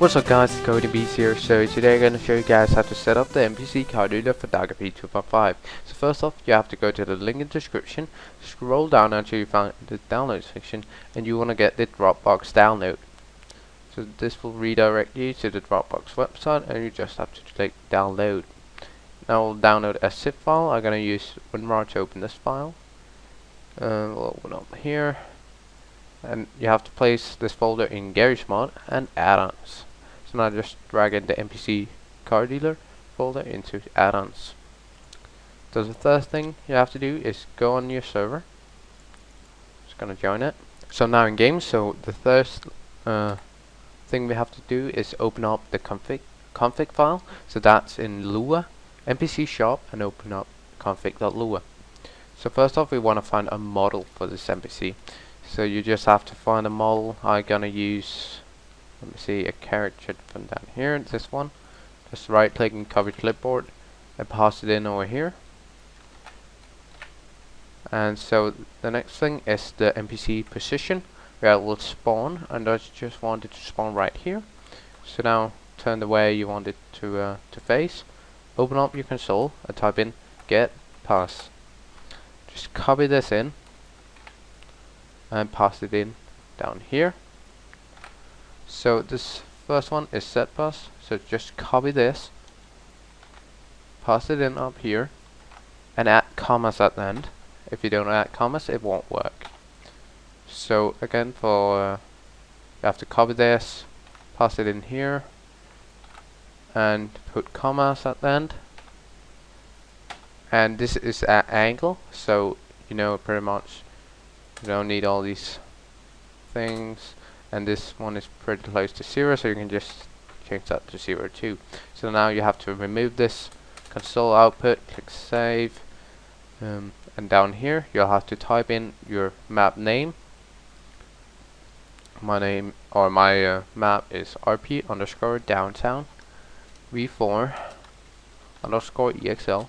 What's up guys, it's Npc here. So today I'm going to show you guys how to set up the NPC card reader for DarkRP 2.5. So first off, you have to go to the link in the description, scroll down until you find the download section, and you want to get the Dropbox download. So this will redirect you to the Dropbox website, and you just have to click download. Now we'll download a zip file. I'm going to use WinRAR to open this file. We'll open up here, and you have to place this folder in Gmod and Addons. So now just drag in the NPC car dealer folder into Addons. So the first thing you have to do is go on your server. Just gonna join it. So now in game, so the first thing we have to do is open up the config file. So that's in Lua, NPC shop, and open up config.lua. So first off, we want to find a model for this NPC. So you just have to find a model. I'm gonna use, let me see, a character from down here, this one. Just right click and copy clipboard and pass it in over here. And so the next thing is the NPC position, where it will spawn, and I just want it to spawn right here. So now turn the way you want it to face. Open up your console and type in get pass. Just copy this in and pass it in down here. So this first one is set pass, so just copy this, pass it in up here, and add commas at the end. If you don't add commas, it won't work. So again, for you have to copy this, pass it in here, and put commas at the end. And this is at angle, so you know pretty much you don't need all these things. And this one is pretty close to 0, so you can just change that to 0 too. So now you have to remove this console output, click save, and down here you'll have to type in your map name. My name, or my map is RP underscore downtown v4 underscore EXL.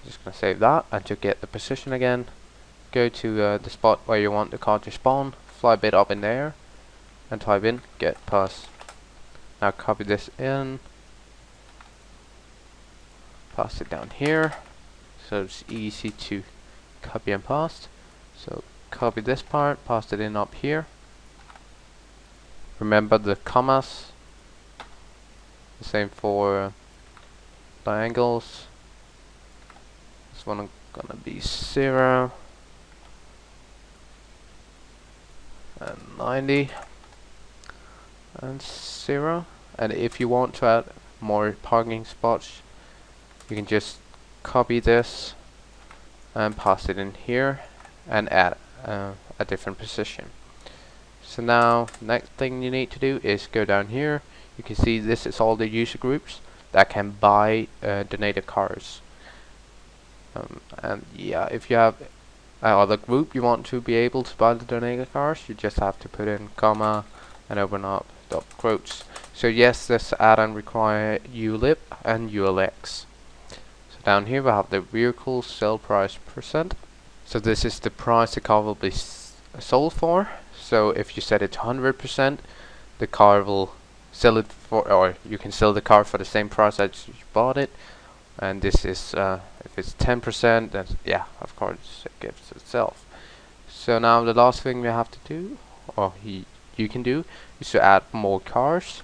Just gonna save that, and to get the position again, go to the spot where you want the card to spawn, fly a bit up in there, and type in get pass. Now copy this in, pass it down here, so it's easy to copy and paste. So copy this part, paste it in up here. Remember the commas, the same for triangles. This one is gonna be 0 and 90 and 0. And if you want to add more parking spots, you can just copy this and pass it in here and add a different position. So now next thing you need to do is go down here. You can see this is all the user groups that can buy donated cars. And yeah, if you have other group you want to be able to buy the donated cars, you just have to put in comma and open up dot quotes. So yes, this add-on require ulib and ulx. So down here we have the vehicle sale price %. So this is the price the car will be sold for. So if you set it to 100%, the car will sell it for, or you can sell the car for the same price as you bought it. And this is if it's 10%, then yeah, of course it gives itself. So now the last thing we have to do, or you can do, is to add more cars.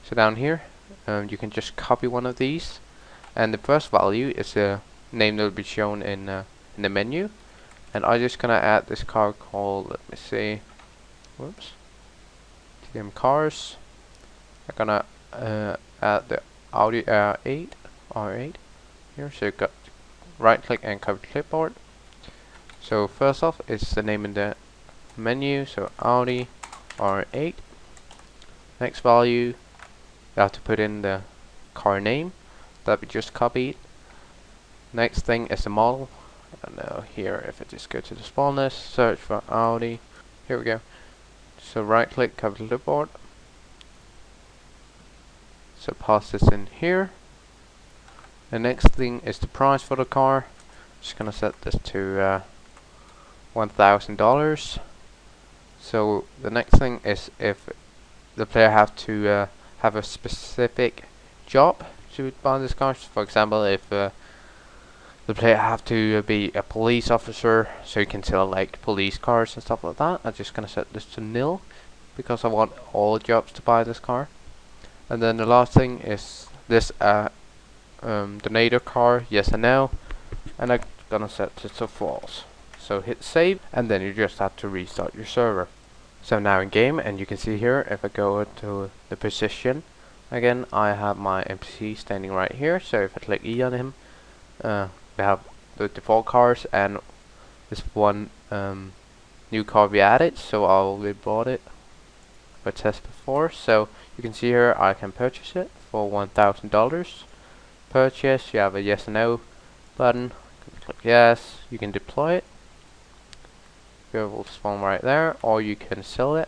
So down here you can just copy one of these, and the first value is a name that will be shown in the menu. And I'm just gonna add this car called, let me see, whoops, TM cars. I'm gonna add the Audi R8 here. So you got right click and copy clipboard. So first off is the name in the menu, so Audi R8. Next value, you have to put in the car name that we just copied. Next thing is the model. I don't know here, if I just go to the spawn list, search for Audi, here we go. So right click, copy clipboard. So pass this in here. The next thing is the price for the car. Just gonna set this to $1,000. So the next thing is if the player have to have a specific job to buy this car. For example, if the player have to be a police officer, so you can sell like police cars and stuff like that. I'm just gonna set this to nil because I want all jobs to buy this car. And then the last thing is this donator car, yes and no, and I'm gonna set this to false. So hit save, and then you just have to restart your server. So now in game, and you can see here, if I go to the position again, I have my NPC standing right here. So if I click E on him, we have the default cars and this one new car we added, so I already bought it for test before. So you can see here I can purchase it for $1,000. Purchase, you have a yes and no button. Click yes, you can deploy it. It will spawn right there, or you can sell it.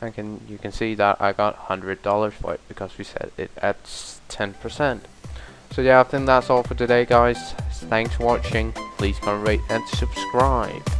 And you can see that I got $100 for it because we set it at 10%. So yeah, I think that's all for today, guys. Thanks for watching. Please comment, rate and subscribe.